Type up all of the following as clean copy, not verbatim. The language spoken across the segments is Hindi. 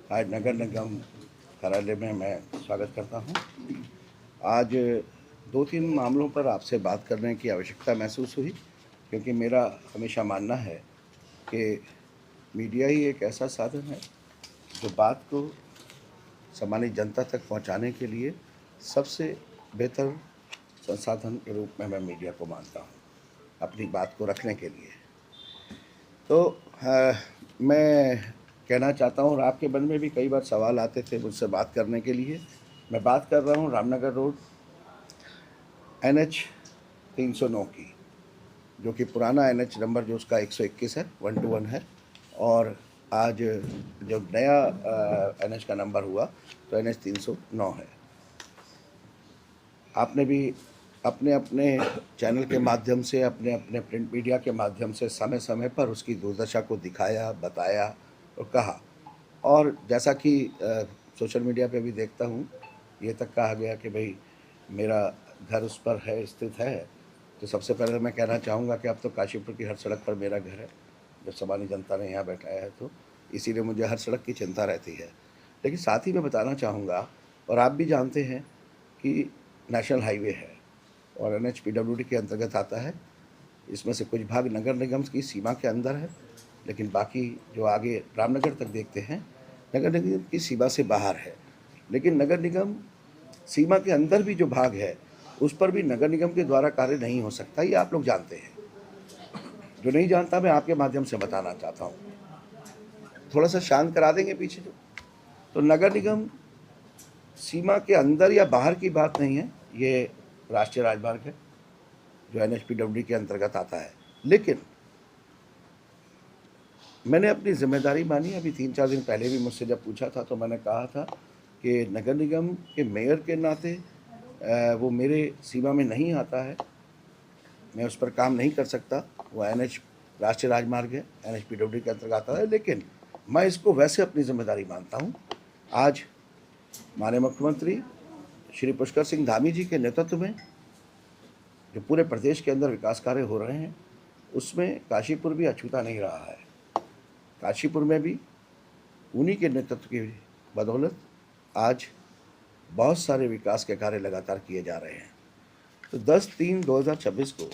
आज नगर निगम कार्यालय में मैं स्वागत करता हूं। आज 2-3 मामलों पर आपसे बात करने की आवश्यकता महसूस हुई, क्योंकि मेरा हमेशा मानना है कि मीडिया ही एक ऐसा साधन है जो बात को सामान्य जनता तक पहुंचाने के लिए सबसे बेहतर संसाधन के रूप में मैं मीडिया को मानता हूं, अपनी बात को रखने के लिए। तो मैं कहना चाहता हूँ, और आपके मन में भी कई बार सवाल आते थे मुझसे बात करने के लिए। मैं बात कर रहा हूँ रामनगर रोड NH 309 की, जो कि पुराना NH नंबर जो उसका 121 है, 121 है, और आज जो नया NH का नंबर हुआ तो NH 309 है। आपने भी अपने अपने चैनल के माध्यम से, अपने अपने प्रिंट मीडिया के माध्यम से समय समय पर उसकी दुर्दशा को दिखाया, बताया और कहा। और जैसा कि सोशल मीडिया पे भी देखता हूँ, ये तक कहा गया कि भाई मेरा घर उस पर है, स्थित है। तो सबसे पहले मैं कहना चाहूँगा कि अब तो काशीपुर की हर सड़क पर मेरा घर है, जब सामान्य जनता ने यहाँ बैठाया है तो इसीलिए मुझे हर सड़क की चिंता रहती है। लेकिन साथ ही मैं बताना चाहूँगा, और आप भी जानते हैं कि नेशनल हाईवे है और NH PWD के अंतर्गत आता है। इसमें से कुछ भाग नगर निगम की सीमा के अंदर है, लेकिन बाकी जो आगे रामनगर तक देखते हैं नगर निगम की सीमा से बाहर है। लेकिन नगर निगम सीमा के अंदर भी जो भाग है उस पर भी नगर निगम के द्वारा कार्य नहीं हो सकता, ये आप लोग जानते हैं। जो नहीं जानता मैं आपके माध्यम से बताना चाहता हूँ। थोड़ा सा शांत करा देंगे पीछे तो नगर निगम सीमा के अंदर या बाहर की बात नहीं है, ये राष्ट्रीय राजमार्ग है जो NH PWD के अंतर्गत आता है। लेकिन मैंने अपनी जिम्मेदारी मानी। अभी 3-4 दिन पहले भी मुझसे जब पूछा था तो मैंने कहा था कि नगर निगम के मेयर के नाते वो मेरे सीमा में नहीं आता है, मैं उस पर काम नहीं कर सकता। वो NH राष्ट्रीय राजमार्ग है, NH PWD के अंतर्गत आता है, लेकिन मैं इसको वैसे अपनी जिम्मेदारी मानता हूँ। आज माननीय मुख्यमंत्री श्री पुष्कर सिंह धामी जी के नेतृत्व में जो पूरे प्रदेश के अंदर विकास कार्य हो रहे हैं, उसमें काशीपुर भी अछूता नहीं रहा है। काशीपुर में भी उन्हीं के नेतृत्व की बदौलत आज बहुत सारे विकास के कार्य लगातार किए जा रहे हैं। तो 10/3/2026 को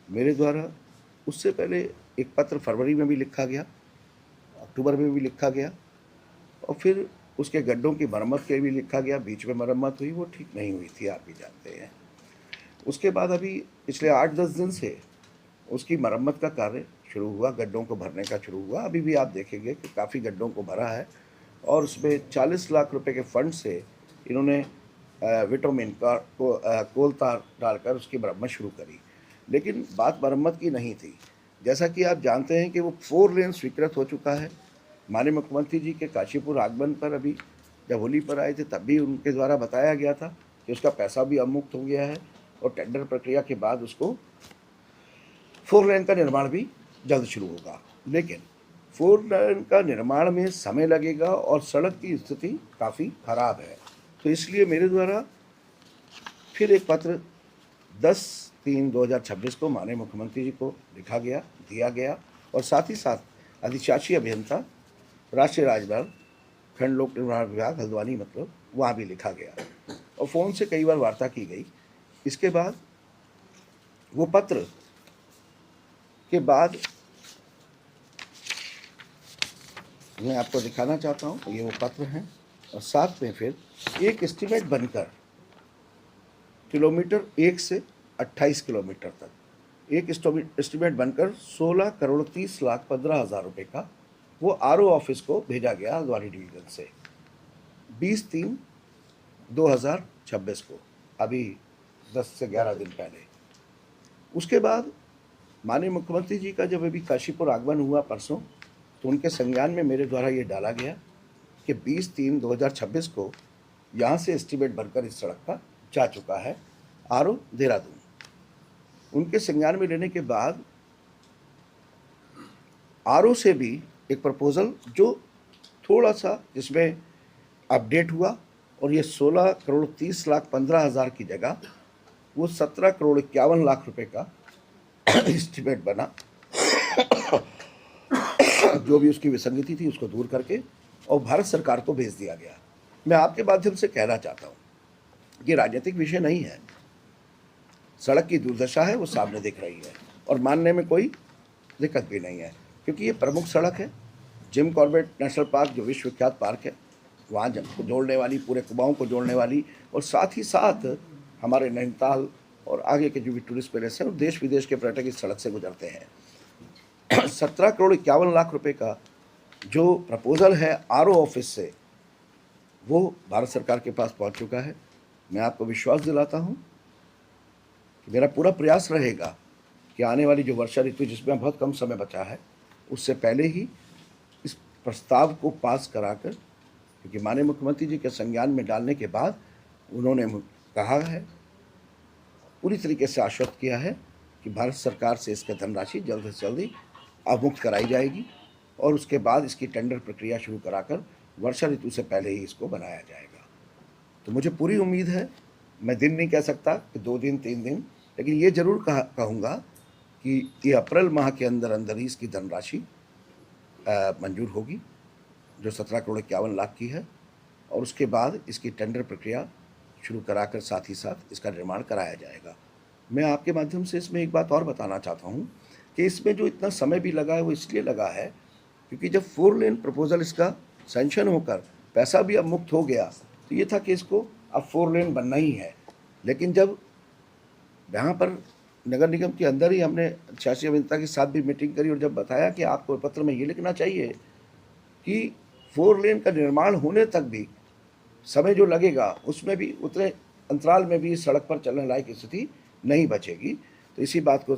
मेरे द्वारा, उससे पहले एक पत्र फरवरी में भी लिखा गया, अक्टूबर में भी लिखा गया, और फिर उसके गड्ढों की मरम्मत के भी लिखा गया। बीच में मरम्मत हुई, वो ठीक नहीं हुई थी, आप भी जानते हैं। उसके बाद अभी पिछले 8-10 दिन से उसकी मरम्मत का कार्य शुरू हुआ, गड्ढों को भरने का शुरू हुआ। अभी भी आप देखेंगे कि काफ़ी गड्ढों को भरा है, और उसमें 40 लाख रुपए के फंड से इन्होंने विटामिन का कोल तार डालकर उसकी मरम्मत शुरू करी। लेकिन बात मरम्मत की नहीं थी। जैसा कि आप जानते हैं कि वो 4 लेन स्वीकृत हो चुका है। माननीय मुख्यमंत्री जी के काशीपुर आगमन पर, अभी जब होली पर आए थे, तब भी उनके द्वारा बताया गया था कि उसका पैसा भी अवमुक्त हो गया है, और टेंडर प्रक्रिया के बाद उसको 4 लेन का निर्माण भी जल्द शुरू होगा। लेकिन 4 लेन का निर्माण में समय लगेगा और सड़क की स्थिति काफ़ी खराब है। तो इसलिए मेरे द्वारा फिर एक पत्र 10/3/2026 को माननीय मुख्यमंत्री जी को लिखा गया, दिया गया, और साथ ही साथ अधिशासी अभियंता राष्ट्रीय राजमार्ग खंड लोक निर्माण विभाग हल्द्वानी, मतलब वहाँ भी लिखा गया, और फ़ोन से कई बार वार्ता की गई। इसके बाद वो पत्र के बाद मैं आपको दिखाना चाहता हूँ, ये वो पत्र हैं, और साथ में फिर एक एस्टीमेट बनकर किलोमीटर 1 से 28 किलोमीटर तक एक एस्टीमेट बनकर 16,30,15,000 रुपये का वो RO ऑफिस को भेजा गया हल्द्वानी डिवीजन से 20/3/2026 को, अभी 10 से 11 दिन पहले। उसके बाद माननीय मुख्यमंत्री जी का जब अभी काशीपुर आगमन हुआ परसों, तो उनके संज्ञान में मेरे द्वारा ये डाला गया कि 20/3/2026 को यहाँ से एस्टीमेट बनकर इस सड़क का जा चुका है RO देहरादून। उनके संज्ञान में लेने के बाद RO से भी एक प्रपोजल जो थोड़ा सा जिसमें अपडेट हुआ, और ये 16,30,15,000 की जगह वो 17,51,00,000 रुपये का एस्टीमेट बना। जो भी उसकी विसंगति थी उसको दूर करके और भारत सरकार को भेज दिया गया। मैं आपके माध्यम से कहना चाहता हूँ कि राजनीतिक विषय नहीं है, सड़क की दुर्दशा है वो सामने दिख रही है और मानने में कोई दिक्कत भी नहीं है, क्योंकि ये प्रमुख सड़क है। जिम कॉर्बेट नेशनल पार्क जो विश्वविख्यात पार्क है, वहाँ को जोड़ने वाली, पूरे कुमाऊं को जोड़ने वाली, और साथ ही साथ हमारे नैनीताल और आगे के जो भी टूरिस्ट प्लेस हैं और देश विदेश के पर्यटक इस सड़क से गुजरते हैं। 17,51,00,000 रुपए का जो प्रपोजल है आरओ ऑफिस से, वो भारत सरकार के पास पहुंच चुका है। मैं आपको विश्वास दिलाता हूं कि मेरा पूरा प्रयास रहेगा कि आने वाली जो वर्षा ऋतु, जिसमें बहुत कम समय बचा है, उससे पहले ही इस प्रस्ताव को पास कराकर, क्योंकि माननीय मुख्यमंत्री जी के संज्ञान में डालने के बाद उन्होंने कहा है, पूरी तरीके से आश्वस्त किया है कि भारत सरकार से इसका धनराशि जल्द से जल्दी अवमुक्त कराई जाएगी और उसके बाद इसकी टेंडर प्रक्रिया शुरू कराकर वर्षा ऋतु से पहले ही इसको बनाया जाएगा। तो मुझे पूरी उम्मीद है, मैं दिन नहीं कह सकता कि 2 दिन 3 दिन, लेकिन ये ज़रूर कहूँगा कि ये अप्रैल माह के अंदर अंदर ही इसकी धनराशि मंजूर होगी, जो 17,51,00,000 की है, और उसके बाद इसकी टेंडर प्रक्रिया शुरू कराकर साथ ही साथ इसका निर्माण कराया जाएगा। मैं आपके माध्यम से इसमें एक बात और बताना चाहता हूँ कि इसमें जो इतना समय भी लगा है वो इसलिए लगा है क्योंकि जब 4 लेन प्रपोजल इसका सैंक्शन होकर पैसा भी अब मुक्त हो गया, तो ये था कि इसको अब 4 लेन बनना ही है। लेकिन जब यहाँ पर नगर निगम के अंदर ही हमने शासी अभियंता के साथ भी मीटिंग करी और जब बताया कि आपको पत्र में ये लिखना चाहिए कि 4 लेन का निर्माण होने तक भी समय जो लगेगा उसमें भी उतने अंतराल में भी इस सड़क पर चलने लायक स्थिति नहीं बचेगी, तो इसी बात को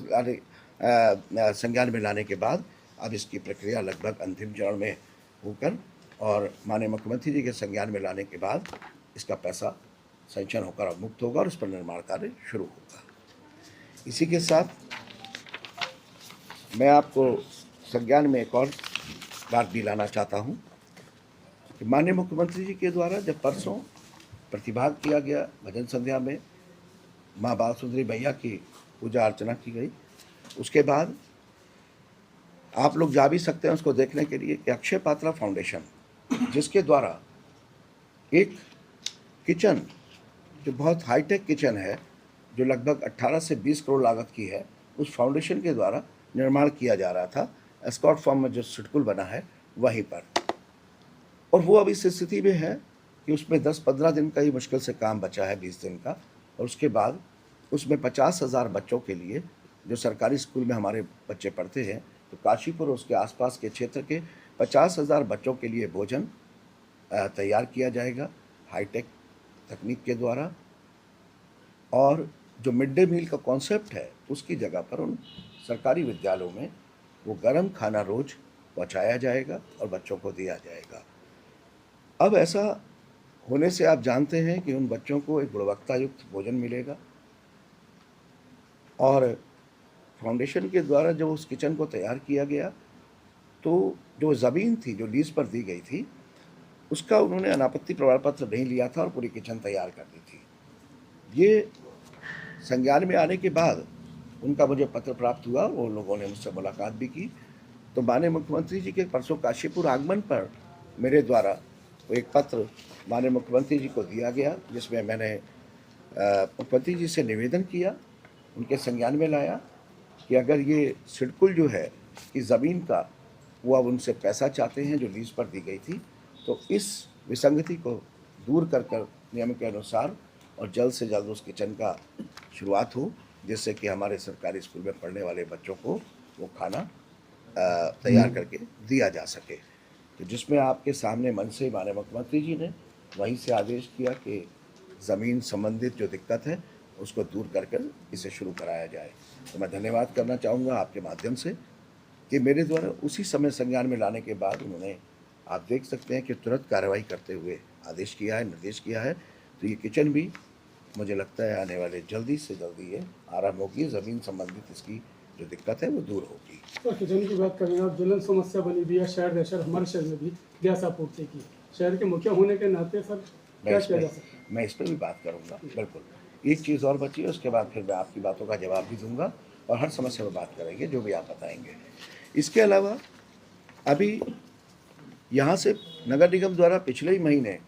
संज्ञान में लाने के बाद अब इसकी प्रक्रिया लगभग अंतिम चरण में होकर और माननीय मुख्यमंत्री जी के संज्ञान में लाने के बाद इसका पैसा सैंक्शन होकर अब मुक्त होगा और उस पर निर्माण कार्य शुरू होगा। इसी के साथ मैं आपको संज्ञान में एक और बात भी लाना चाहता हूँ कि माननीय मुख्यमंत्री जी के द्वारा जब परसों प्रतिभाग किया गया भजन संध्या में, माँ बाल सुंदरी मैया की पूजा अर्चना की गई, उसके बाद आप लोग जा भी सकते हैं उसको देखने के लिए कि अक्षय पात्रा फाउंडेशन, जिसके द्वारा एक किचन जो बहुत हाईटेक किचन है, जो लगभग 18 से 20 करोड़ लागत की है, उस फाउंडेशन के द्वारा निर्माण किया जा रहा था एस्कॉर्ट फॉर्म में जो सिडकुल बना है वहीं पर, और वो अब इस स्थिति में है कि उसमें 10-15 दिन का ही मुश्किल से काम बचा है, 20 दिन का, और उसके बाद उसमें 50,000 बच्चों के लिए, जो सरकारी स्कूल में हमारे बच्चे पढ़ते हैं, तो काशीपुर और उसके आसपास के क्षेत्र के 50,000 बच्चों के लिए भोजन तैयार किया जाएगा हाईटेक तकनीक के द्वारा, और जो मिड डे मील का कॉन्सेप्ट है उसकी जगह पर उन सरकारी विद्यालयों में वो गर्म खाना रोज पहुंचाया जाएगा और बच्चों को दिया जाएगा। अब ऐसा होने से आप जानते हैं कि उन बच्चों को एक गुणवत्ता युक्त भोजन मिलेगा, और फाउंडेशन के द्वारा जब उस किचन को तैयार किया गया तो जो ज़मीन थी जो लीज पर दी गई थी उसका उन्होंने अनापत्ति प्रमाण पत्र नहीं लिया था और पूरी किचन तैयार कर दी थी। ये संज्ञान में आने के बाद उनका मुझे पत्र प्राप्त हुआ, वो लोगों ने मुझसे मुलाकात भी की, तो माननीय मुख्यमंत्री जी के परसों काशीपुर आगमन पर मेरे द्वारा वो एक पत्र माननीय मुख्यमंत्री जी को दिया गया, जिसमें मैंने मुख्यमंत्री जी से निवेदन किया, उनके संज्ञान में लाया कि अगर ये सिडकुल जो है इस ज़मीन का वो अब उनसे पैसा चाहते हैं जो लीज पर दी गई थी, तो इस विसंगति को दूर कर नियम के अनुसार और जल्द से जल्द उस किचन का शुरुआत हो, जिससे कि हमारे सरकारी स्कूल में पढ़ने वाले बच्चों को वो खाना तैयार करके दिया जा सके। तो जिसमें आपके सामने मन से माननीय मुख्यमंत्री जी ने वहीं से आदेश किया कि ज़मीन संबंधित जो दिक्कत है उसको दूर कर इसे शुरू कराया जाए। तो मैं धन्यवाद करना चाहूँगा आपके माध्यम से कि मेरे द्वारा उसी समय संज्ञान में लाने के बाद उन्होंने, आप देख सकते हैं कि तुरंत कार्रवाई करते हुए आदेश किया है, निर्देश किया है। तो ये किचन भी मुझे लगता है आने वाले जल्दी से जल्दी ये आरंभ होगी, ज़मीन संबंधित इसकी जो दिक्कत है वो दूर होगी। तो किचन की बात करें आप, ज्वलन समस्या बनी हुई है शहर दशहर हमारे शहर में भी गैस आपूर्ति की, शहर के मुखिया होने के नाते सर क्या किया जा सकता है? मैं इस पर भी बात करूँगा, बिल्कुल। एक चीज़ और बची है, उसके बाद फिर मैं आपकी बातों का जवाब भी दूंगा और हर समस्या पर बात करेंगे जो भी आप बताएंगे। इसके अलावा अभी यहाँ से नगर निगम द्वारा पिछले ही महीने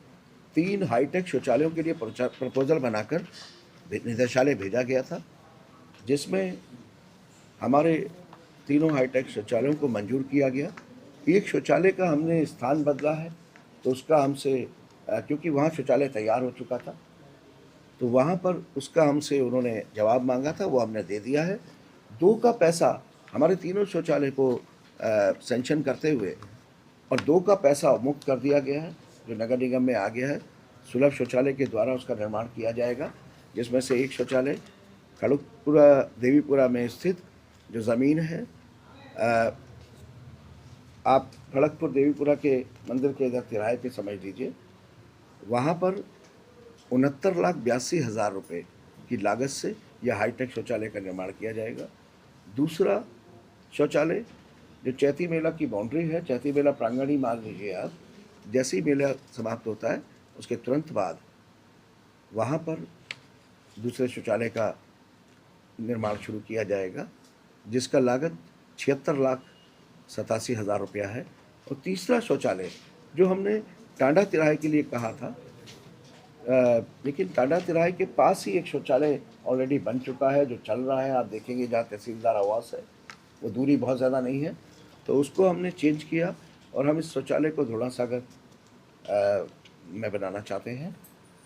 3 हाईटेक शौचालयों के लिए प्रपोजल बनाकर निदेशालय भेजा गया था, जिसमें हमारे तीनों हाईटेक शौचालयों को मंजूर किया गया। एक शौचालय का हमने स्थान बदला है, तो उसका हमसे क्योंकि वहाँ शौचालय तैयार हो चुका था, तो वहाँ पर उसका हमसे उन्होंने जवाब मांगा था, वो हमने दे दिया है। 2 का पैसा हमारे तीनों शौचालय को सैंक्शन करते हुए और 2 का पैसा मुक्त कर दिया गया है, जो नगर निगम में आ गया है। सुलभ शौचालय के द्वारा उसका निर्माण किया जाएगा, जिसमें से एक शौचालय खड़गपुरा देवीपुरा में स्थित जो ज़मीन है, आप खड़गपुर देवीपुरा के मंदिर के इधर तिराहे पे समझ लीजिए, वहाँ पर 69,82,000 रुपये की लागत से यह हाईटेक शौचालय का निर्माण किया जाएगा। दूसरा शौचालय जो चैती मेला की बाउंड्री है, चैती मेला प्रांगण ही मान लीजिए आप, जैसे ही मेला समाप्त होता है उसके तुरंत बाद वहाँ पर दूसरे शौचालय का निर्माण शुरू किया जाएगा, जिसका लागत 76,87,000 रुपया है। और तीसरा शौचालय जो हमने टांडा तिराहे के लिए कहा था, लेकिन टांडा तिराहे के पास ही एक शौचालय ऑलरेडी बन चुका है जो चल रहा है, आप देखेंगे जहाँ तहसीलदार आवास है, वो दूरी बहुत ज़्यादा नहीं है, तो उसको हमने चेंज किया और हम इस शौचालय को धोड़ा सागर में बनाना चाहते हैं।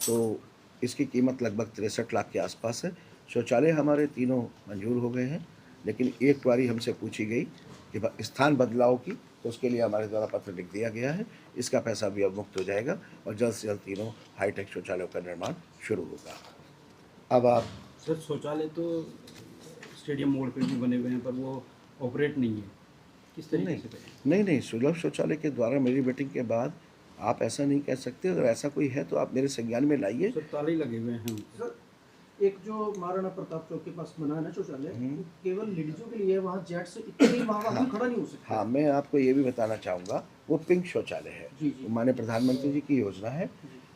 तो इसकी कीमत लगभग 63 लाख के आसपास है। शौचालय हमारे तीनों मंजूर हो गए हैं, लेकिन एक बारी हमसे पूछी गई कि स्थान बदलाव की, तो उसके लिए हमारे द्वारा पत्र लिख दिया गया है। इसका पैसा भी अब मुक्त हो जाएगा और जल्द से जल्द तीनों हाईटेक शौचालयों का निर्माण शुरू होगा। अब आप सर, शौचालय तो स्टेडियम मोड़ पे भी बने हुए हैं, पर वो ऑपरेट नहीं है, किस तरीके से करें? नहीं, सुलभ शौचालय के द्वारा मेरी मीटिंग के बाद आप ऐसा नहीं कह सकते। अगर ऐसा कोई है तो आप मेरे संज्ञान में लाइए। सर, ताले ही लगे हुए हैं। सर, एक जो महाराणा प्रताप चौक के पास बना है ना शौचालय, वो केवल लेडीजों के लिए है, वहाँ जेंट्स इतनी वहाँ खड़ा नहीं हो सकता। हाँ, मैं आपको ये भी बताना चाहूँगा, वो पिंक शौचालय है, वो माननीय प्रधानमंत्री जी की योजना है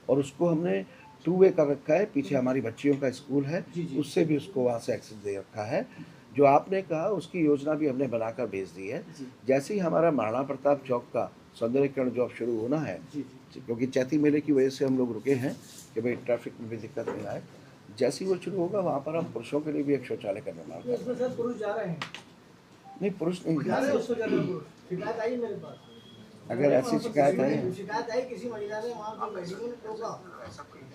और उसको हमने 2 वे कर रखा है। पीछे हमारी बच्चियों का स्कूल है, उससे भी उसको वहाँ से एक्सेस दे रखा है। जो आपने कहा उसकी योजना भी हमने बनाकर भेज दी है। जैसे ही हमारा महाराणा प्रताप चौक का सौंदर्यीकरण जो अब शुरू होना है, क्योंकि चैती मेले की वजह से हम लोग रुके हैं कि भाई ट्रैफिक में भी दिक्कत नहीं आए, जैसे ही वो शुरू होगा वहाँ पर हम पुरुषों के लिए भी एक शौचालय का निर्माण करेंगे। इसमें सर पुरुष जा रहे हैं? नहीं, पुरुष नहीं जा रहे हैं, उसको जा रहे हैं पुरुष। शिकायत आई मेरे पास। अगर ऐसी शिकायत है, शिकायत आई किसी महिला ने वहाँ पर बैठी ने टोका,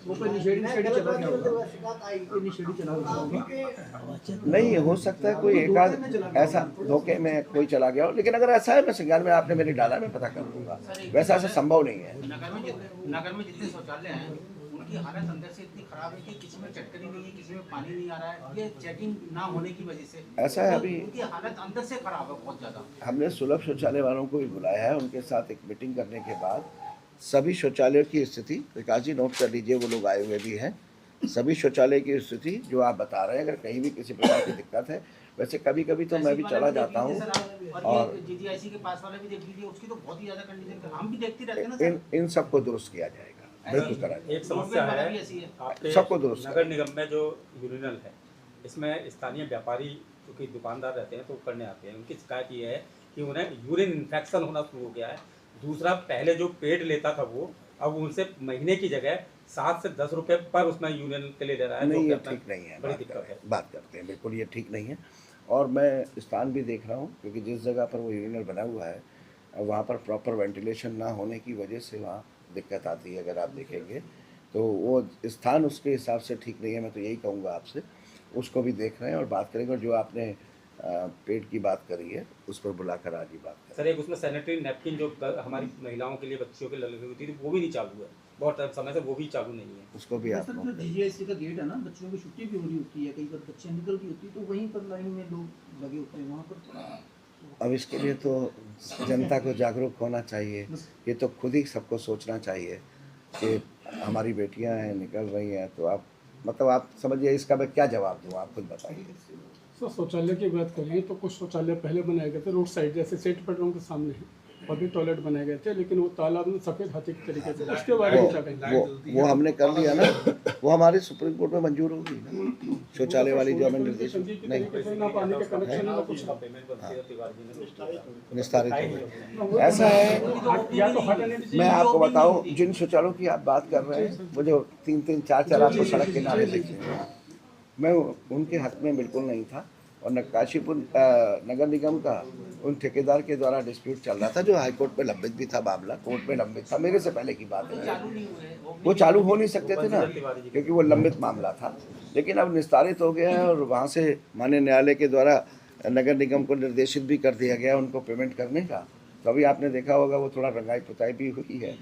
वो कोई निषेधी चला गया होगा, शिकायत आई कोई निषेधी चला गया होगा। नहीं हो सकता है कोई एक आध ऐसा धोखे में कोई चला गया हो, लेकिन अगर ऐसा है मैं संज्ञान में आपने मेरी डाला मैं पता कर दूंगा। वैसा ऐसा संभव नहीं है। नगर में जितने शौचालय हैं उनकी हालत अंदर से इतनी खराब है कि किसी में चटकरी नहीं है, किसी में पानी नहीं आ रहा है। ये चेकिंग ना होने की वजह से ऐसा है। अभी उनकी हालत अंदर से खराब है बहुत ज़्यादा। हमने सुलभ शौचालय वालों को भी बुलाया है, उनके साथ एक मीटिंग करने के बाद सभी शौचालयों की स्थिति, प्रकाश जी नोट कर लीजिए, वो लोग आए हुए भी हैं, सभी शौचालय की स्थिति जो आप बता रहे हैं, अगर कहीं भी किसी प्रकार की दिक्कत है, वैसे कभी कभी तो मैं भी चला जाता हूँ और जीजीआईसी के पास वाला भी देख लीजिए, उसकी तो बहुत ही ज़्यादा कंडीशन, हम भी देखते रहते हैं ना सर। इन सबको दुरुस्त किया जाएगा, बिल्कुल करा जाएगा। एक समस्या है आपके सबको दुरुस्त नगर निगम में जो यूरिनल है, इसमें स्थानीय व्यापारी जो कि दुकानदार रहते हैं तो करने आते हैं, उनकी शिकायत ये है कि उन्हें यूरिन इन्फेक्शन होना शुरू हो गया है। दूसरा, पहले जो पेड लेता था वो अब उनसे महीने की जगह 7 से 10 रुपए पर उसमें यूरिन के लिए ले रहा है। नहीं, ये तो ठीक नहीं है। बड़ी दिक्कत है। बात करते हैं, बिल्कुल ये ठीक नहीं है। और मैं स्थान भी देख रहा हूँ, क्योंकि जिस जगह पर वो यूरिनल बना हुआ है वहाँ पर प्रॉपर वेंटिलेशन ना होने की वजह से वहाँ दिक्कत आती है। अगर आप देखेंगे तो वो स्थान उसके हिसाब से ठीक नहीं है। मैं तो यही कहूँगा आपसे, उसको भी देख रहे हैं और बात करेंगे। और जो आपने पेट की बात करी है उस पर बुलाकर आज ही बात करें। सर, एक उसमें सैनिटरी नैपकिन जो हमारी महिलाओं के लिए, बच्चियों के लिए लगी हुई थी, वो भी नहीं चालू है, बहुत समय से वो भी चालू नहीं है। उसको भी आप सर, जीजीआईसी का गेट है ना, बच्चों की छुट्टी भी हो रही होती है, कई बार बच्चे निकल रही होती है, तो वहीं पर लाइन में लोग लगे होते हैं वहाँ पर। अब इसके लिए तो जनता को जागरूक होना चाहिए। ये तो खुद ही सबको सोचना चाहिए कि हमारी बेटियां हैं, निकल रही हैं, तो आप मतलब आप समझिए इसका मैं क्या जवाब दूँ, आप खुद बताइए। सर, शौचालय की बात करें तो कुछ शौचालय पहले बनाए गए थे रोड साइड, जैसे सेठ पेट्रोल के सामने है, पब्लिक टॉयलेट बनाए गए थे, लेकिन वो तालाब में सफ़ेद हाथी के तरीके से, उसके बारे में क्या कहेंगे? वो हमने कर लिया ना, वो हमारे सुप्रीम कोर्ट में मंजूर होगी ना, शौचालय वाली जो हमें निर्देश नहीं ना पानी के कनेक्शन ना कुछ। निस्तारित हो गए। ऐसा है, या तो हट मैं आपको बताऊं, जिन शौचालयों की आप बात कर रहे हैं, वो जो 3-3, 4-4 आपको सड़क किनारे दिखे हैं, मैं उनके हक में बिल्कुल नहीं था। और काशीपुर नगर निगम का उन ठेकेदार के द्वारा डिस्प्यूट चल रहा था, जो हाईकोर्ट में लंबित भी था, मामला कोर्ट में लंबित था, मेरे से पहले की बात है। वो चालू हो नहीं सकते थे ना, क्योंकि वो लंबित मामला था। लेकिन अब निस्तारित हो गया है और वहाँ से माननीय न्यायालय के द्वारा नगर निगम को निर्देशित भी कर दिया गया उनको पेमेंट करने का। तो अभी आपने देखा होगा वो थोड़ा रंगाई पुताई भी हुई है।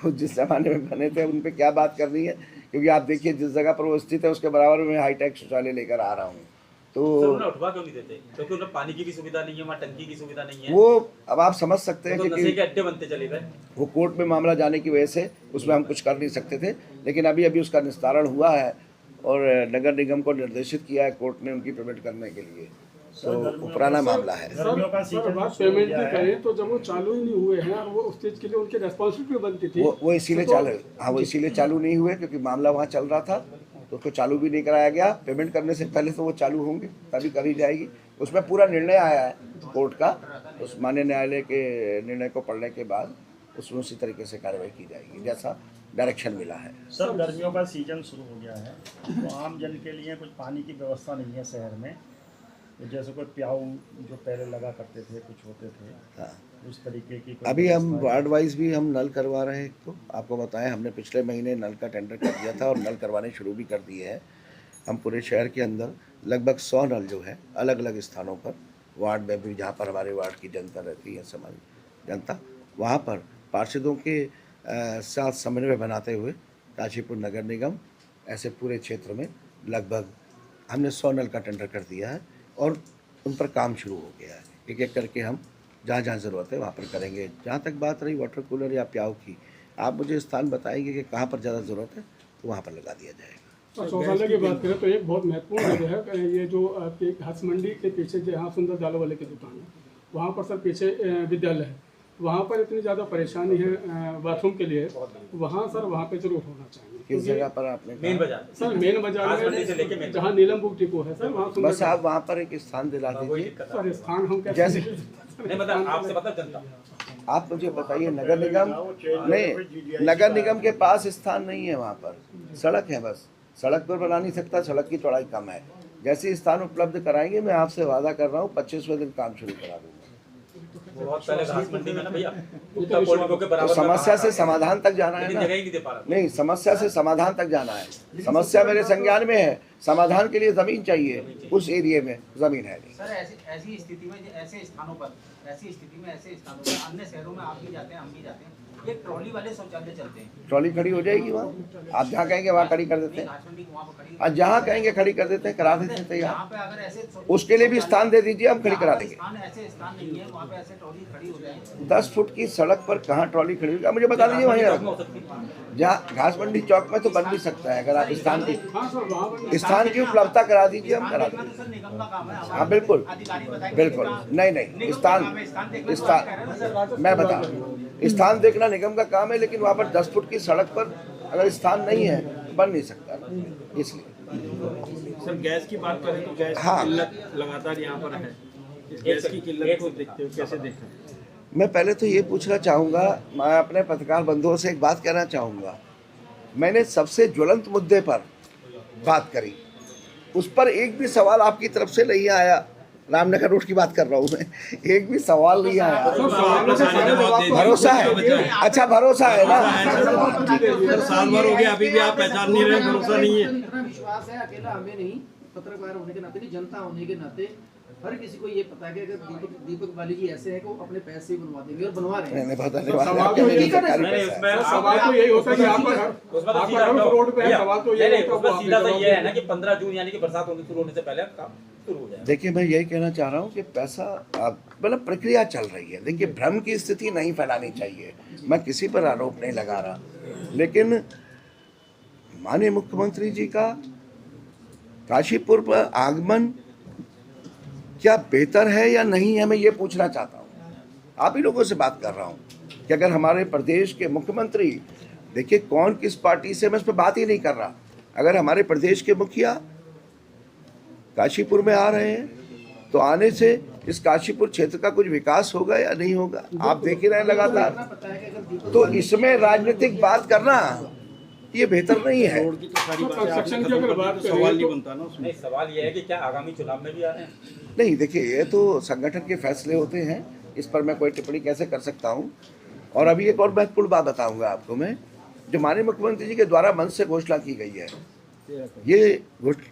जिस ज़माने में बने थे उन पर क्या बात करनी है, क्योंकि आप देखिए जिस जगह पर वो स्थित है उसके बराबर में हाईटेक शौचालय लेकर आ रहा हूँ। तो उन्हें उठवा क्यों नहीं देते? क्योंकि उन्हें पानी की भी सुविधा नहीं है, वहाँ टंकी की सुविधा नहीं है। वो अब आप समझ सकते हैं तो नशे के अड्डे बनते चले गए। वो कोर्ट में मामला जाने की वजह से उसमें हम कुछ कर नहीं सकते थे, लेकिन अभी उसका निस्तारण हुआ है और नगर निगम को निर्देशित किया है कोर्ट ने उनकी पेमेंट करने के लिए। तो वो पुराना मामला है। सर बात पेमेंट की करें तो जब वो चालू ही नहीं हुए हैं और वो उस चीज़ के लिए उनकी रेस्पॉन्सिबिलिटी बनती थी, वो इसीलिए वो इसीलिए चालू नहीं हुए क्योंकि मामला वहाँ चल रहा था, तो उसको चालू भी नहीं कराया गया। पेमेंट करने से पहले तो वो चालू होंगे, तभी करी जाएगी। उसमें पूरा निर्णय आया है कोर्ट का, उस माननीय न्यायालय के निर्णय को पढ़ने के बाद उसमें उसी तरीके से कार्रवाई की जाएगी जैसा डायरेक्शन मिला है। सर गर्मियों का सीजन शुरू हो गया है, तो आम जन के लिए कुछ पानी की व्यवस्था नहीं है शहर में, तो जैसे कोई प्याऊ जो पहले लगा करते थे, कुछ होते थे, हाँ, उस तरीके की अभी हम वार्ड वाइज भी हम नल करवा रहे हैं। तो आपको बताएं, हमने पिछले महीने नल का टेंडर कर दिया था और नल करवाने शुरू भी कर दिए हैं। हम पूरे शहर के अंदर लगभग 100 नल जो है अलग अलग स्थानों पर, वार्ड में भी जहाँ पर हमारे वार्ड की जनता रहती है, समाज जनता, वहाँ पर पार्षदों के साथ समन्वय बनाते हुए काशीपुर नगर निगम ऐसे पूरे क्षेत्र में लगभग हमने 100 नल का टेंडर कर दिया है और उन पर काम शुरू हो गया है। एक एक करके हम जहाँ जहाँ ज़रूरत है वहाँ पर करेंगे। जहाँ तक बात रही वाटर कूलर या प्याऊ की, आप मुझे स्थान बताएंगे कि कहाँ पर ज़्यादा ज़रूरत है तो वहाँ पर लगा दिया जाएगा। शौचालय की बात करें तो एक बहुत महत्वपूर्ण जगह है, ये जो आपकी घास मंडी के पीछे जहाँ सुंदर दालों वाले की दुकान है, वहाँ पर सर पीछे विद्यालय है, वहाँ पर इतनी ज़्यादा परेशानी है बाथरूम के लिए, वहाँ सर वहाँ पे जरूर होना चाहिए। किस जगह पर आपने मेन बाजार सर मेन बाजार में जहाँ नीलम बुक डिपो है सर, वहाँ बस आप वहाँ पर एक स्थान दिला दीजिए। सर स्थान हम जैसे नहीं मतलब आपसे पता जनता, आप मुझे बताइए, नगर निगम नहीं, नगर निगम के पास स्थान नहीं है, वहाँ पर सड़क है, बस सड़क पर बना नहीं सकता, सड़क की चौड़ाई कम है। जैसे स्थान उपलब्ध कराएंगे मैं आपसे वादा कर रहा हूँ 25वें दिन काम शुरू करा दूँगा। बहुत पहले घास मंडी में ना भैया उत्तर पोलिको के तो बराबर समस्या से समाधान तक जाना है ना, जगह ही नहीं दे पा रहा। नहीं, समस्या से समाधान तक जाना है। समस्या मेरे संज्ञान में है, समाधान के लिए जमीन चाहिए, उस एरिया में जमीन है नहीं। सर ऐसी स्थिति में ऐसे स्थानों पर अन्य शहरों में आप भी जाते हैं, हम भी जाते हैं, ये ट्रॉली वाले शौचालय चलते हैं। ट्रॉली खड़ी हो जाएगी वहाँ, आप जहाँ कहेंगे वहाँ खड़ी कर देते हैं, घास मंडी वहाँ पर खड़ी, और जहाँ कहेंगे खड़ी कर देते हैं, करा देते हैं तैयार। यहाँ पे अगर ऐसे उसके लिए भी स्थान दे दीजिए, हम खड़ी करा देंगे। ऐसे स्थान नहीं है वहाँ पे, ऐसे ट्रॉली खड़ी हो जाए। 10 फुट की सड़क पर कहाँ ट्रॉली खड़ी होगी, मुझे बता दीजिए। वहीं जहाँ घास मंडी चौक में तो बन भी सकता है, अगर आप स्थान की उपलब्धता करा दीजिए, हम करा देंगे। सर निगम का काम है, हाँ बिल्कुल अधिकारी बताएंगे। बिल्कुल, नहीं स्थान मैं बता रहा हूँ, स्थान देखना निगम का काम है, लेकिन वहाँ पर 10 फुट की सड़क पर अगर स्थान नहीं है बन नहीं सकता, इसलिए। सर गैस की बात करें तो गैस हाँ। की किल्लत लगातार यहाँ पर है, इस गैस की किल्लत को देखते हो, कैसे देखते हैं? मैं पहले तो ये पूछना चाहूँगा, मैं अपने पत्रकार बंधुओं से एक बात कहना चाहूँगा। मैंने सबसे ज्वलंत मुद्दे पर बात करी, उस पर एक भी सवाल आपकी तरफ से नहीं आया। रामनगर रोड की बात कर रहा हूँ मैं, एक भी सवाल नहीं आया। भरोसा है, अच्छा भरोसा है ना। साल भर हो गया अभी भी आप पहचान नहीं रहे, भरोसा नहीं है। विश्वास है, अकेला हमें नहीं, पत्रकार होने के नाते नहीं, जनता होने के नाते हर किसी को ये पता है कि अगर दीपक बाली जी ऐसे हैं कि वो अपने पैसे ही बनवा देंगे और बनवा रहे हैं। बहुत धन्यवाद। सवाल तो यही होता है कि आपका रोड पे है, सवाल तो ये सीधा सा ये है ना कि 15 जून यानी कि बरसात होने शुरू होने से पहले काम शुरू हो जाए। देखिए मैं यही कहना चाह रहा हूँ कि पैसा मतलब प्रक्रिया चल रही है। देखिए भ्रम की स्थिति नहीं फैलानी चाहिए, मैं किसी पर आरोप नहीं लगा रहा, लेकिन माननीय मुख्यमंत्री जी का काशीपुर पर आगमन क्या बेहतर है या नहीं है, मैं ये पूछना चाहता हूँ। आप ही लोगों से बात कर रहा हूँ कि अगर हमारे प्रदेश के मुख्यमंत्री, देखिए कौन किस पार्टी से, मैं इस पर बात ही नहीं कर रहा, अगर हमारे प्रदेश के मुखिया काशीपुर में आ रहे हैं तो आने से इस काशीपुर क्षेत्र का कुछ विकास होगा या नहीं होगा, आप देख ही रहे हैं लगातार। पता है कि अगर दीपक तो इसमें राजनीतिक बात करना ये बेहतर नहीं है। रोड की तो सारी बातें आपने कंस्ट्रक्शन की खत्म अगर कर दी, बात तो करें सवाल नहीं तो- बनता ना उसमें। नहीं, सवाल ये है कि क्या आगामी चुनाव में भी आ रहे हैं? नहीं, देखिए ये तो संगठन के फैसले होते हैं, इस पर मैं कोई टिप्पणी कैसे कर सकता हूँ। और अभी एक और महत्वपूर्ण बात बताऊंगा आपको मैं, जो माननीय मुख्यमंत्री जी के द्वारा मंच से घोषणा की गई है, ये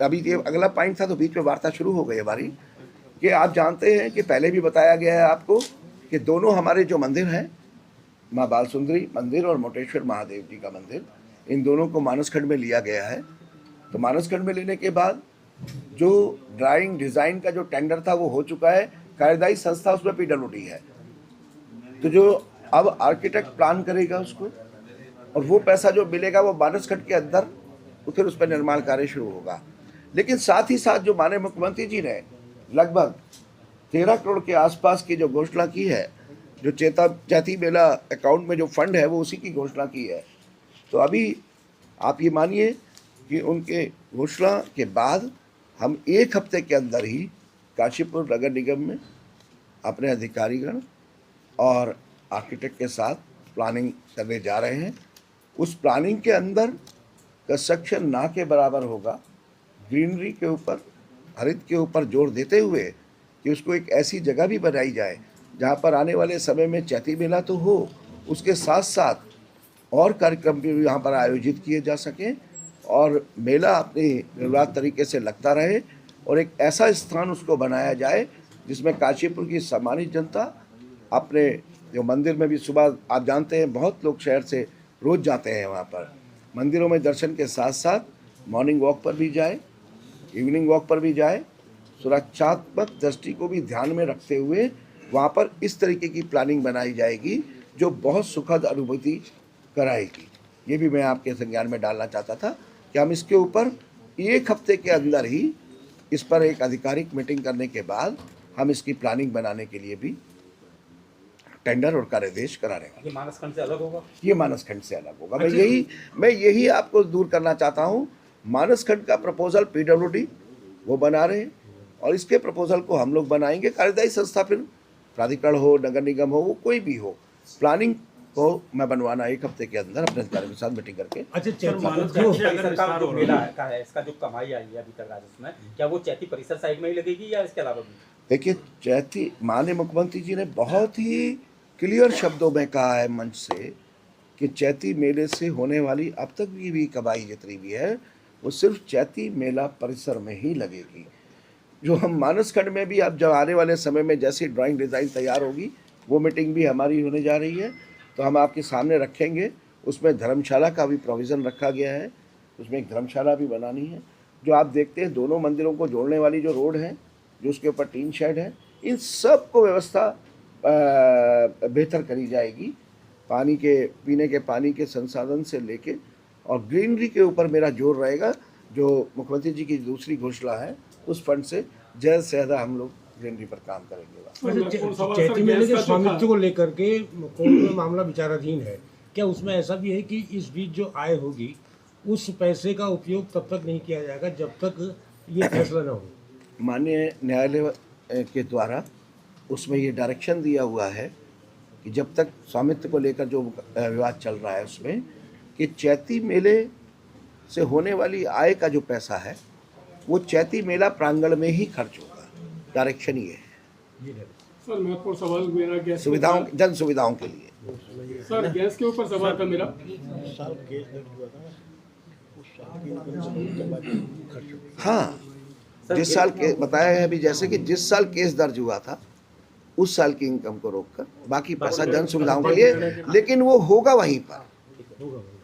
अभी ये अगला पॉइंट था तो बीच में वार्ता शुरू हो गई हमारी, कि आप जानते हैं कि पहले भी बताया गया है आपको कि दोनों हमारे जो मंदिर हैं, माँ बाल सुंदरी मंदिर और मोटेश्वर महादेव जी का मंदिर, इन दोनों को मानसखंड में लिया गया है। तो मानसखंड में लेने के बाद जो ड्राइंग डिज़ाइन का जो टेंडर था वो हो चुका है, कार्यदायी संस्था उसमें PWD है। तो जो अब आर्किटेक्ट प्लान करेगा उसको, और वो पैसा जो मिलेगा वो मानसखंड के अंदर तो फिर उस पर निर्माण कार्य शुरू होगा। लेकिन साथ ही साथ जो माननीय मुख्यमंत्री जी ने लगभग 13 करोड़ के आसपास की जो घोषणा की है, जो चैती मेला अकाउंट में जो फंड है वो उसी की घोषणा की है। तो अभी आप ये मानिए कि उनके घोषणा के बाद हम 1 हफ्ते के अंदर ही काशीपुर नगर निगम में अपने अधिकारीगण और आर्किटेक्ट के साथ प्लानिंग करने जा रहे हैं। उस प्लानिंग के अंदर कंस्ट्रक्शन ना के बराबर होगा, ग्रीनरी के ऊपर, हरित के ऊपर जोर देते हुए कि उसको एक ऐसी जगह भी बनाई जाए जहाँ पर आने वाले समय में चैती मेला तो हो, उसके साथ साथ और कार्यक्रम भी यहाँ पर आयोजित किए जा सकें और मेला अपनी निर्बाध तरीके से लगता रहे, और एक ऐसा स्थान उसको बनाया जाए जिसमें काशीपुर की सम्मानित जनता अपने जो मंदिर में भी सुबह, आप जानते हैं बहुत लोग शहर से रोज़ जाते हैं वहाँ पर, मंदिरों में दर्शन के साथ साथ मॉर्निंग वॉक पर भी जाए, इवनिंग वॉक पर भी जाए, सुरक्षात्मक दृष्टि को भी ध्यान में रखते हुए वहाँ पर इस तरीके की प्लानिंग बनाई जाएगी जो बहुत सुखद अनुभूति कराएगी। ये भी मैं आपके संज्ञान में डालना चाहता था कि हम इसके ऊपर 1 हफ्ते के अंदर ही इस पर एक आधिकारिक मीटिंग करने के बाद हम इसकी प्लानिंग बनाने के लिए भी टेंडर और कार्यादेश करा रहे हैं। ये मानसखंड से अलग होगा? ये मानसखंड से अलग होगा। मैं यही आपको दूर करना चाहता हूँ। मानसखंड का प्रपोजल PWD वो बना रहे हैं और इसके प्रपोजल को हम लोग बनाएंगे। कार्यदायी संस्था फिर प्राधिकरण हो, नगर निगम हो, वो कोई भी हो, प्लानिंग को मैं बनवाना 1 हफ्ते के अंदर अपने अधिकारियों के साथ मीटिंग करके। अच्छा, परिसर का जो मेला का है, इसका जो कमाई आई है अभी तक राजस्व में, क्या वो चैती परिसर साइड में ही लगेगी या इसके अलावा भी? देखिए, चैती माननीय मुख्यमंत्री जी ने बहुत ही क्लियर शब्दों में कहा है मंच से कि चैती मेले से होने वाली अब तक की भी कमाई जितनी भी है वो सिर्फ चैती मेला परिसर में ही लगेगी। जो हम मानसखंड में भी अब जब आने वाले समय में जैसी ड्राइंग डिज़ाइन तैयार होगी, वो मीटिंग भी हमारी होने जा रही है, तो हम आपके सामने रखेंगे। उसमें धर्मशाला का भी प्रोविज़न रखा गया है, उसमें एक धर्मशाला भी बनानी है। जो आप देखते हैं दोनों मंदिरों को जोड़ने वाली जो रोड है, जो उसके ऊपर टीन शेड है, इन सब को व्यवस्था बेहतर करी जाएगी। पानी के, पीने के पानी के संसाधन से लेके और ग्रीनरी के ऊपर मेरा जोर रहेगा। जो मुख्यमंत्री जी की दूसरी घोषणा है, उस फंड से ज़्यादा से ज़्यादा हम लोग ग्रीनरी पर काम करेंगे। चैती मेले के स्वामित्व को लेकर के कोर्ट में मामला विचाराधीन है, क्या उसमें ऐसा भी है कि इस बीच जो आय होगी उस पैसे का उपयोग तब तक नहीं किया जाएगा जब तक ये फैसला न हो? माननीय न्यायालय के द्वारा उसमें ये डायरेक्शन दिया हुआ है कि जब तक स्वामित्व को लेकर जो विवाद चल रहा है उसमें, कि चैती मेले से होने वाली आय का जो पैसा है वो चैती मेला प्रांगण में ही खर्च होगा। डायरेक्शन ये है। सर महत्वपूर्ण सवाल मेरा गैस सुविधाओं, जन सुविधाओं के लिए। सर गैस के ऊपर सवाल था मेरा। हाँ, जिस साल के बताया है अभी, जैसे कि जिस साल केस दर्ज हुआ था उस साल की इनकम को रोककर बाकी पैसा जन सुविधाओं के लिए, लेकिन वो होगा वहीं पर।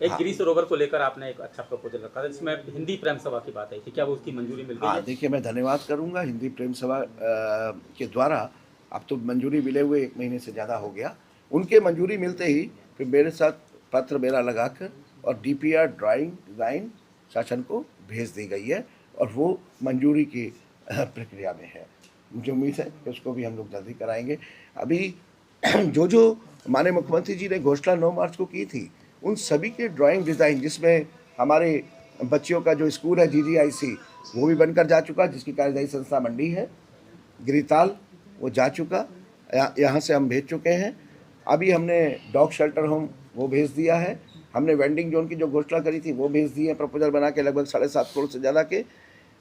एक गिरी सरोवर को लेकर आपने एक अच्छा प्रपोजल रखा था, जिसमें हिंदी प्रेम सभा की बात आई थी, क्या वो उसकी मंजूरी मिल गई? हाँ, देखिए, मैं धन्यवाद करूंगा हिंदी प्रेम सभा के द्वारा। अब तो मंजूरी मिले हुए 1 महीने से ज़्यादा हो गया। उनके मंजूरी मिलते ही फिर मेरे साथ पत्र मेरा लगाकर और DPR ड्राइंग डिज़ाइन शासन को भेज दी गई है और वो मंजूरी की प्रक्रिया में है। मुझे उम्मीद है कि उसको भी हम लोग जल्दी कराएंगे। अभी जो जो माननीय मुख्यमंत्री जी ने घोषणा 9 मार्च को की थी, उन सभी के ड्राइंग डिज़ाइन, जिसमें हमारे बच्चियों का जो स्कूल है GGIC वो भी बनकर जा चुका, जिसकी कार्यदायी संस्था मंडी है। गिरिताल वो जा चुका, यहाँ से हम भेज चुके हैं। अभी हमने डॉग शेल्टर होम वो भेज दिया है। हमने वेंडिंग जोन की जो घोषणा करी थी वो भेज दी है, प्रपोजल बना के लगभग 7.5 करोड़ से ज़्यादा के।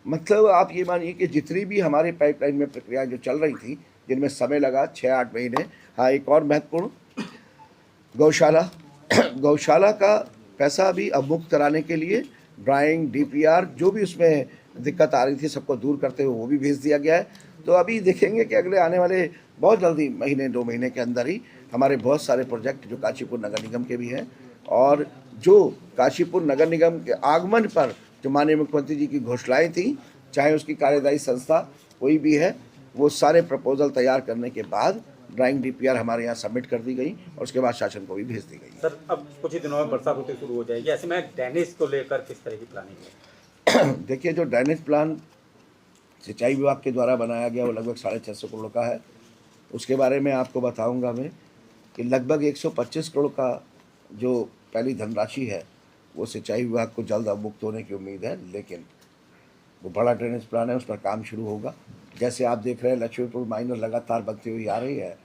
मतलब आप ये मानिए कि जितनी भी हमारे पाइपलाइन में प्रक्रियाएं जो चल रही थी, जिनमें समय लगा 6-8 महीने। हाँ, एक और महत्वपूर्ण, गौशाला का पैसा अभी अवमुक्त कराने के लिए ड्राइंग, DPR जो भी उसमें दिक्कत आ रही थी सबको दूर करते हुए वो भी भेज दिया गया है। तो अभी देखेंगे कि अगले आने वाले बहुत जल्दी महीने 2 महीने के अंदर ही हमारे बहुत सारे प्रोजेक्ट जो काशीपुर नगर निगम के भी हैं, और जो काशीपुर नगर निगम के आगमन पर जो माननीय मुख्यमंत्री जी की घोषणाएँ थी, चाहे उसकी कार्यदायी संस्था कोई भी है, वो सारे प्रपोजल तैयार करने के बाद ड्राइंग DPR हमारे यहाँ सबमिट कर दी गई और उसके बाद शासन को भी भेज दी गई। सर, अब कुछ ही दिनों में बरसात होती शुरू हो जाएगी, ऐसे में ड्रेनेज को लेकर किस तरह की प्लानिंग है? देखिए, जो ड्रेनेज प्लान सिंचाई विभाग के द्वारा बनाया गया वो लगभग 650 करोड़ का है। उसके बारे में आपको बताऊंगा मैं कि लगभग 125 करोड़ का जो पहली धनराशि है वो सिंचाई विभाग को जल्द अवमुक्त होने की उम्मीद है, लेकिन वो बड़ा ड्रेनेज प्लान है, उस पर काम शुरू होगा। जैसे आप देख रहे हैं, लक्ष्मीपुर माइनर लगातार बनती हुई आ रही है,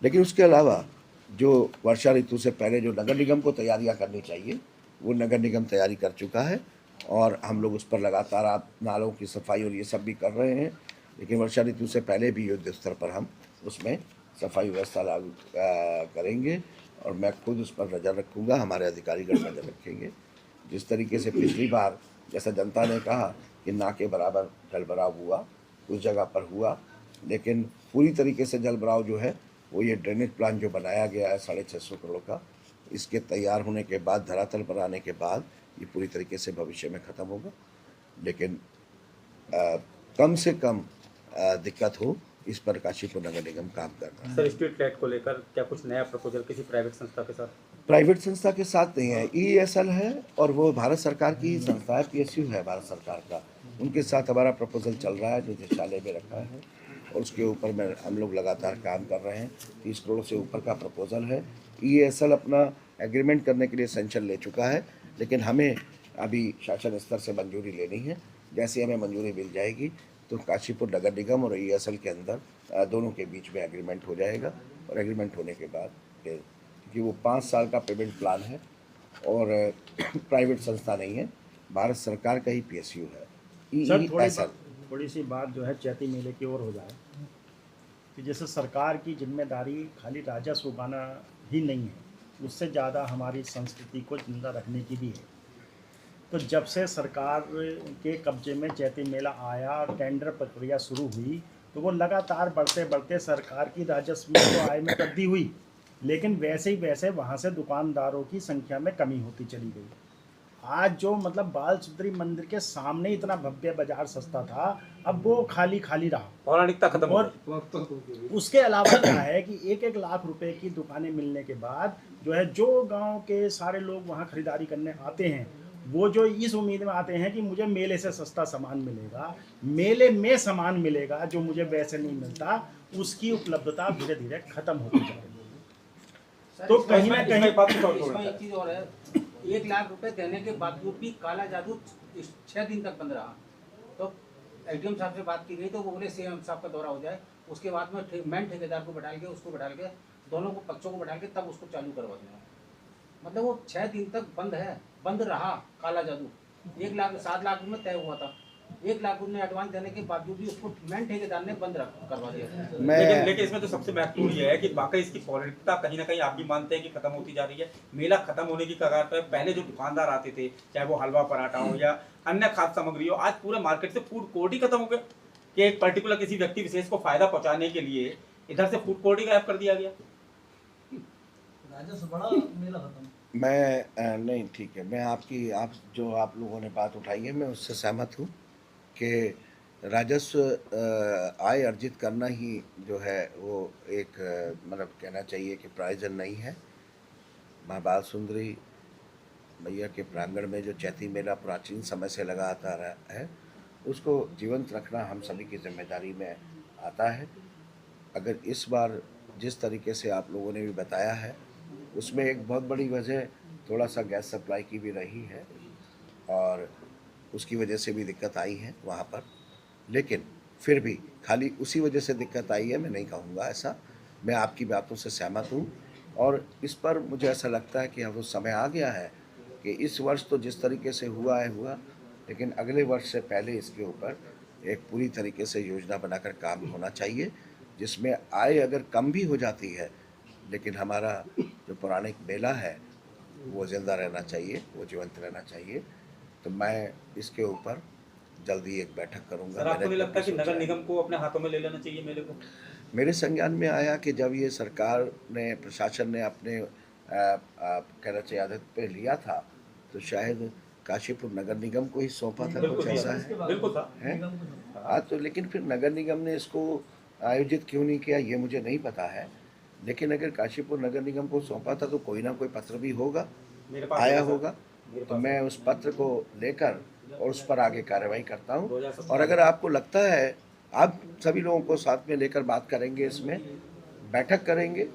लेकिन उसके अलावा जो वर्षा ऋतु से पहले जो नगर निगम को तैयारियां करनी चाहिए वो नगर निगम तैयारी कर चुका है, और हम लोग उस पर लगातार आप नालों की सफाई और ये सब भी कर रहे हैं। लेकिन वर्षा ऋतु से पहले भी युद्ध स्तर पर हम उसमें सफाई व्यवस्था लागू करेंगे, और मैं खुद उस पर नज़र रखूँगा, हमारे अधिकारीगण नज़र रखेंगे। जिस तरीके से पिछली बार जैसा जनता ने कहा कि ना के बराबर जलभराव हुआ, उस जगह पर हुआ, लेकिन पूरी तरीके से जलभराव जो है वो ये ड्रेनेज प्लान जो बनाया गया है 650 करोड़ का, इसके तैयार होने के बाद, धरातल पर आने के बाद ये पूरी तरीके से भविष्य में ख़त्म होगा। लेकिन कम से कम दिक्कत हो, इस पर काशीपुर नगर निगम काम कर रहा है। सर, स्ट्रीट लाइट को लेकर क्या कुछ नया प्रपोजल किसी प्राइवेट संस्था के साथ? प्राइवेट संस्था के साथ नहीं है, EESL है और वो भारत सरकार की ही संस्था है, PSU है भारत सरकार का। उनके साथ हमारा प्रपोजल चल रहा है, निदेशालय में रखा है, और उसके ऊपर में हम लोग लगातार काम कर रहे हैं। 30 करोड़ से ऊपर का प्रपोजल है। EESL अपना एग्रीमेंट करने के लिए सेंक्शन ले चुका है, लेकिन हमें अभी शासन स्तर से मंजूरी लेनी है। जैसे हमें मंजूरी मिल जाएगी तो काशीपुर नगर निगम और EESL के अंदर दोनों के बीच में एग्रीमेंट हो जाएगा, और एग्रीमेंट होने के बाद क्योंकि वो 5 साल का पेमेंट प्लान है और प्राइवेट संस्था नहीं है, भारत सरकार का ही PSU है। सर, थोड़ी सी बात जो है चैती मेले की ओर हो जाए कि जैसे सरकार की जिम्मेदारी खाली राजस्व उगाना ही नहीं है, उससे ज़्यादा हमारी संस्कृति को जिंदा रखने की भी है। तो जब से सरकार के कब्जे में चैती मेला आया और टेंडर प्रक्रिया शुरू हुई, तो वो लगातार बढ़ते बढ़ते सरकार की राजस्व में तो आय में वृद्धि हुई, लेकिन वैसे ही वैसे वहाँ से दुकानदारों की संख्या में कमी होती चली गई। आज जो मतलब बाल सुंदरी मंदिर के सामने इतना भव्य बाजार सस्ता था, अब वो खाली खाली रहा, पौराणिकता खत्म। और उसके अलावा क्या है कि 1-1 लाख रुपए की दुकानें मिलने के बाद जो है, जो गांव के सारे लोग वहां खरीदारी करने आते हैं, वो जो इस उम्मीद में आते हैं कि मुझे मेले से सस्ता सामान मिलेगा, मेले में सामान मिलेगा जो मुझे वैसे नहीं मिलता, उसकी उपलब्धता धीरे धीरे खत्म होती जा रही है। तो कहीं ना कहीं इसमें एक चीज और है, 1 लाख रुपए देने के बावजूद भी काला जादू 6 दिन तक बंद रहा। तो एडीएम साहब से बात की गई तो वो बोले CM साहब का दौरा हो जाए, उसके बाद में मैन ठेकेदार को बैठा के, उसको बैठा के, दोनों को पक्षों को बैठा के तब उसको चालू करवा देना। मतलब वो 6 दिन तक बंद है, बंद रहा काला जादू। 1 लाख 7 लाख में तय हुआ था, 1 लाख ने एडवांस देने के बावजूद भी उसको मैन ठेकेदार ने बंद करवा दिया। लेकिन इसमें तो सबसे महत्वपूर्ण ये है कि वाकई इसकी पौराणिकता कहीं ना कहीं आप भी मानते हैं कि खत्म होती जा रही है। मेला खत्म होने की कगार पर पहले जो दुकानदार आते थे, चाहे वो हलवा पराठा हो या अन्य खाद्य सामग्री हो, आज पूरे मार्केट से फूड कोर्ट ही खत्म हो गए कि एक पर्टिकुलर किसी व्यक्ति विशेष को फायदा पहुंचाने के लिए इधर से फूड कोर्ट ही गायब कर दिया गया। मैं नहीं, ठीक है, मैं आप जो आप लोगों ने बात उठाई है मैं उससे सहमत हूँ कि राजस्व आय अर्जित करना ही जो है वो एक मतलब कहना चाहिए कि प्रयोजन नहीं है। माँ बाल सुंदरी मैया के प्रांगण में जो चैती मेला प्राचीन समय से लगा आता रहा है, उसको जीवंत रखना हम सभी की जिम्मेदारी में आता है। अगर इस बार जिस तरीके से आप लोगों ने भी बताया है, उसमें एक बहुत बड़ी वजह थोड़ा सा गैस सप्लाई की भी रही है और उसकी वजह से भी दिक्कत आई है वहाँ पर। लेकिन फिर भी खाली उसी वजह से दिक्कत आई है मैं नहीं कहूँगा ऐसा। मैं आपकी बातों से सहमत हूँ और इस पर मुझे ऐसा लगता है कि अब वो समय आ गया है कि इस वर्ष तो जिस तरीके से हुआ है हुआ, लेकिन अगले वर्ष से पहले इसके ऊपर एक पूरी तरीके से योजना बनाकर काम होना चाहिए, जिसमें आय अगर कम भी हो जाती है लेकिन हमारा जो पौराणिक मेला है वो ज़िंदा रहना चाहिए, वो जीवंत रहना चाहिए। तो मैं इसके ऊपर जल्दी एक बैठक करूंगा। सर, आपको नहीं लगता कि नगर निगम को अपने हाथों में ले लेना चाहिए मेले को? मेरे संज्ञान में आया कि जब ये सरकार ने, प्रशासन ने अपने कहना चाहिए आदत पे लिया था तो शायद काशीपुर नगर निगम को ही सौंपा था, कुछ ऐसा है। बिल्कुल है हाँ, तो लेकिन फिर नगर निगम ने इसको आयोजित क्यों नहीं किया ये मुझे नहीं पता है, लेकिन अगर काशीपुर नगर निगम को सौंपा था तो कोई ना कोई पत्र भी होगा, आया होगा, तो मैं उस पत्र को लेकर और उस पर आगे कार्रवाई करता हूँ। और अगर आपको लगता है, आप सभी लोगों को साथ में लेकर बात करेंगे, इसमें बैठक करेंगे,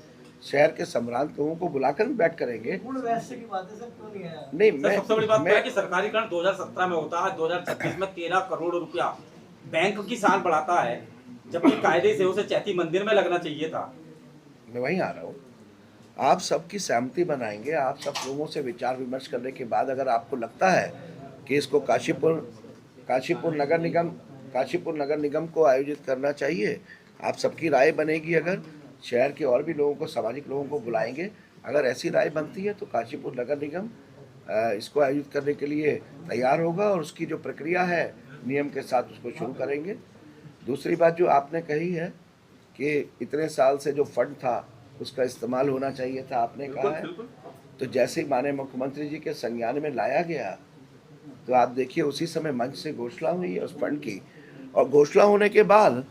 शहर के सम्रांत लोगों को बुलाकर भी बैठ करेंगे। नहीं, मैं सबसे बड़ी बात है कि सरकारीकरण 2017 में होता है, 2026 में 13 करोड़ रुपया बैंक की साल बढ़ाता है, जबकि कायदे से उसे चैती मंदिर में लगना चाहिए था। मैं वहीं आ रहा हूँ, आप सबकी सहमति बनाएंगे, आप सब लोगों से विचार विमर्श करने के बाद अगर आपको लगता है कि इसको काशीपुर नगर निगम को आयोजित करना चाहिए, आप सबकी राय बनेगी। अगर शहर के और भी लोगों को, सामाजिक लोगों को बुलाएंगे, अगर ऐसी राय बनती है तो काशीपुर नगर निगम इसको आयोजित करने के लिए तैयार होगा और उसकी जो प्रक्रिया है नियम के साथ उसको शुरू करेंगे। दूसरी बात जो आपने कही है कि इतने साल से जो फंड था उसका इस्तेमाल होना चाहिए था, आपने कहा है, तो जैसे ही माननीय मुख्यमंत्री जी के संज्ञान में लाया गया तो आप देखिए उसी समय मंच से घोषणा हुई है उस फंड की, और घोषणा होने के बाद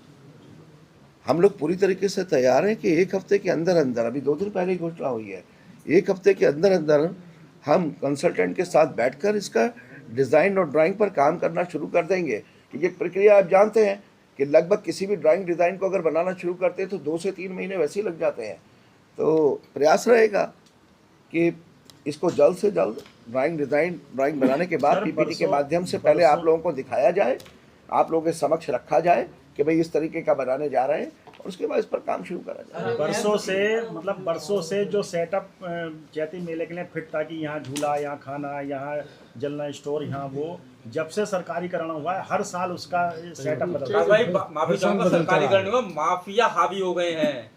हम लोग पूरी तरीके से तैयार हैं कि एक हफ्ते के अंदर अंदर, अभी 2 दिन पहले घोषणा हुई है, एक हफ्ते के अंदर अंदर हम कंसल्टेंट के साथ बैठकर इसका डिज़ाइन और ड्राइंग पर काम करना शुरू कर देंगे। क्योंकि एक प्रक्रिया आप जानते हैं कि लगभग किसी भी ड्राइंग डिज़ाइन को अगर बनाना शुरू करते हैं तो 2 से 3 महीने वैसे ही लग जाते हैं। तो प्रयास रहेगा कि इसको जल्द से जल्द ड्राइंग बनाने के बाद पीपीटी के माध्यम से पहले आप लोगों को दिखाया जाए, आप लोगों के समक्ष रखा जाए कि भाई इस तरीके का बनाने जा रहे हैं, और उसके बाद इस पर काम शुरू करा जाए। बरसों से जो सेटअप चैती मेले के लिए फिट था कि यहाँ झूला, यहाँ खाना, यहाँ जलना स्टोर, यहाँ वो, जब से सरकारीकरण हुआ है हर साल उसका सेटअप बदलता भाई माफी चाहूंगा, सरकारीकरण में माफिया हावी हो गए हैं,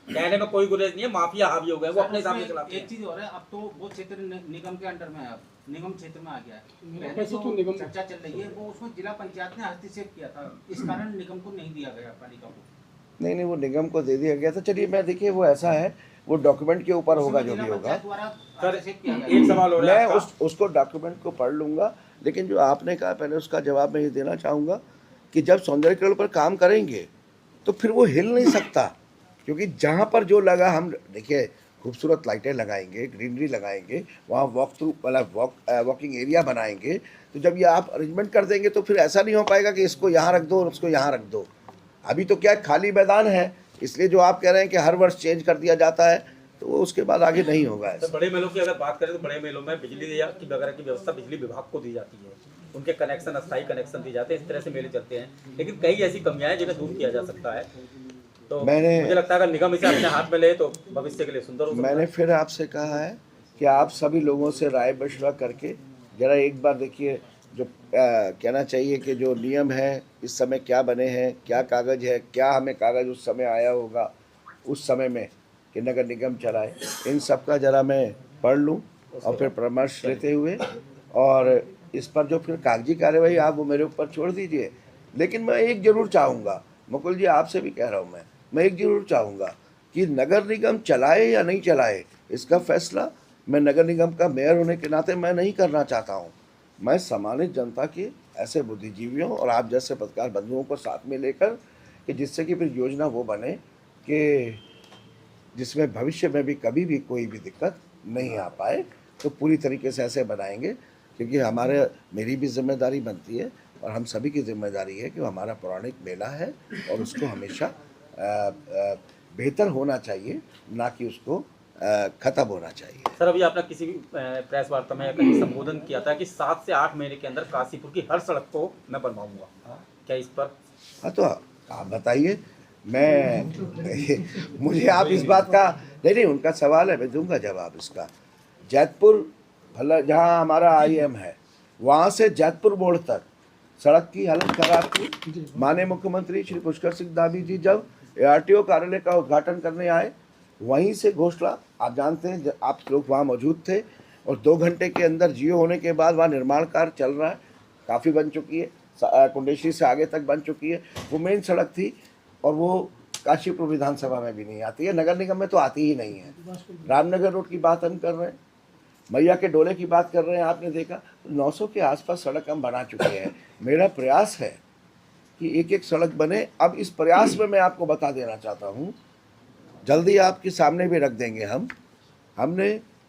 कहने में कोई गुरेज नहीं है, माफिया हावी हो गए, वो अपने हिसाब से चलाते हैं। एक चीज और है, अब तो वो क्षेत्र निगम के अंडर में है, अब निगम क्षेत्र में आ गया है। पहले वैसे तो जो निगम चर्चा चल रही है वो उसमें जिला पंचायत ने हस्तक्षेप किया था, इस कारण निगम को नहीं दिया गया पालिका को। नहीं, वो निगम को दे दिया गया था। चलिए मैं, देखिए वो ऐसा है, वो डॉक्यूमेंट के ऊपर होगा जो भी होगा। एक सवाल हो रहा है, मैं उसको डॉक्यूमेंट को पढ़ लूँगा, लेकिन जो आपने कहा पहले उसका जवाब मैं ये देना चाहूँगा कि जब सौंदर्यीकरण पर काम करेंगे तो फिर वो हिल नहीं सकता, क्योंकि जहाँ पर जो लगा, हम देखिए खूबसूरत लाइटें लगाएंगे, ग्रीनरी लगाएंगे, वहाँ वॉक थ्रू वाला वॉकिंग एरिया बनाएंगे, तो जब ये आप अरेंजमेंट कर देंगे तो फिर ऐसा नहीं हो पाएगा कि इसको यहाँ रख दो और उसको यहाँ रख दो। अभी तो क्या खाली मैदान है, इसलिए जो आप कह रहे हैं कि हर वर्ष चेंज कर दिया जाता है, तो वो उसके बाद आगे नहीं होगा। तो बड़े मेलों की अगर बात करें तो बड़े मेलों में बिजली की वगैरह की व्यवस्था बिजली विभाग को दी जाती है, उनके कनेक्शन, अस्थायी कनेक्शन दिए जाते हैं, इस तरह से मेले चलते हैं। लेकिन कई ऐसी कमियां हैं जिन्हें दूर किया जा सकता है, तो मुझे लगता है अगर निगम इसे अपने हाथ में ले तो भविष्य के लिए सुंदर हो सकता है। मैंने फिर आपसे कहा है कि आप सभी लोगों से राय मशवरा करके जरा एक बार देखिए, जो कहना चाहिए कि जो नियम है इस समय क्या बने हैं, क्या कागज़ है, क्या हमें कागज़ उस समय आया होगा उस समय में कि नगर निगम चलाए, इन सब का जरा मैं पढ़ लूँ और फिर परामर्श लेते हुए, और इस पर जो फिर कागजी कार्यवाही आप वो मेरे ऊपर छोड़ दीजिए। लेकिन मैं एक ज़रूर चाहूँगा, मुकुल जी आपसे भी कह रहा हूँ, मैं एक ज़रूर चाहूँगा कि नगर निगम चलाए या नहीं चलाए, इसका फैसला मैं नगर निगम का मेयर होने के नाते मैं नहीं करना चाहता हूँ। मैं सम्मानित जनता के ऐसे बुद्धिजीवियों और आप जैसे पत्रकार बंधुओं को साथ में लेकर कि जिससे कि फिर योजना वो बने कि जिसमें भविष्य में भी कभी भी कोई भी दिक्कत नहीं आ पाए, तो पूरी तरीके से ऐसे बनाएंगे। क्योंकि मेरी भी जिम्मेदारी बनती है और हम सभी की जिम्मेदारी है कि वो हमारा पौराणिक मेला है और उसको हमेशा बेहतर होना चाहिए, ना कि उसको ख़त्म होना चाहिए। सर अभी आपने किसी भी प्रेस वार्ता में या कहीं संबोधन किया था कि 7 से 8 महीने के अंदर काशीपुर की हर सड़क को मैं बनवाऊंगा, क्या इस पर? हाँ तो आप बताइए, मैं मुझे आप इस बात का नहीं, उनका सवाल है, मैं दूंगा जवाब इसका। जैतपुर भला जहाँ हमारा IIM है, वहाँ से जैतपुर बोर्ड तक सड़क की हालत खराब थी। माननीय मुख्यमंत्री श्री पुष्कर सिंह धामी जी जब ARTO कार्यालय का उद्घाटन करने आए, वहीं से घोषणा, आप जानते हैं आप लोग वहाँ मौजूद थे, और 2 घंटे के अंदर जियो होने के बाद वहाँ निर्माण कार्य चल रहा है, काफ़ी बन चुकी है, कुंडेश्वरी से आगे तक बन चुकी है। वो मेन सड़क थी और वो काशीपुर विधानसभा में भी नहीं आती है, नगर निगम में तो आती ही नहीं है। रामनगर रोड की बात हम कर रहे हैं, मैया के डोले की बात कर रहे हैं, आपने देखा 900 के आसपास सड़क हम बना चुके हैं। मेरा प्रयास है कि एक एक सड़क बने। अब इस प्रयास में मैं आपको बता देना चाहता हूँ, जल्दी आपके सामने भी रख देंगे हमने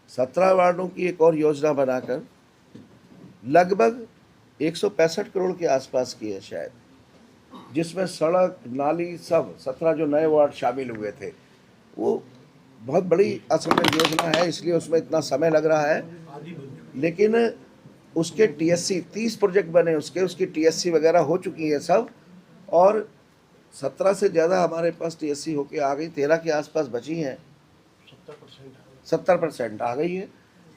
17 वार्डों की एक और योजना बनाकर लगभग 165 करोड़ के आसपास की है शायद, जिसमें सड़क नाली सब 17 जो नए वार्ड शामिल हुए थे। वो बहुत बड़ी असल में योजना है, इसलिए उसमें इतना समय लग रहा है, लेकिन उसके TSC 30 प्रोजेक्ट बने, उसकी TSC वगैरह हो चुकी है सब, और 17 से ज़्यादा हमारे पास TSC होके आ गई, 13 के आसपास बची हैं, 70% आ गई है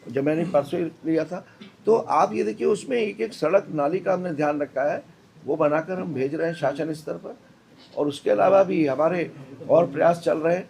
जब मैंने परसों लिया था। तो आप ये देखिए, उसमें एक एक सड़क नाली का हमने ध्यान रखा है, वो बनाकर हम भेज रहे हैं शासन स्तर पर। और उसके अलावा भी हमारे और प्रयास चल रहे हैं।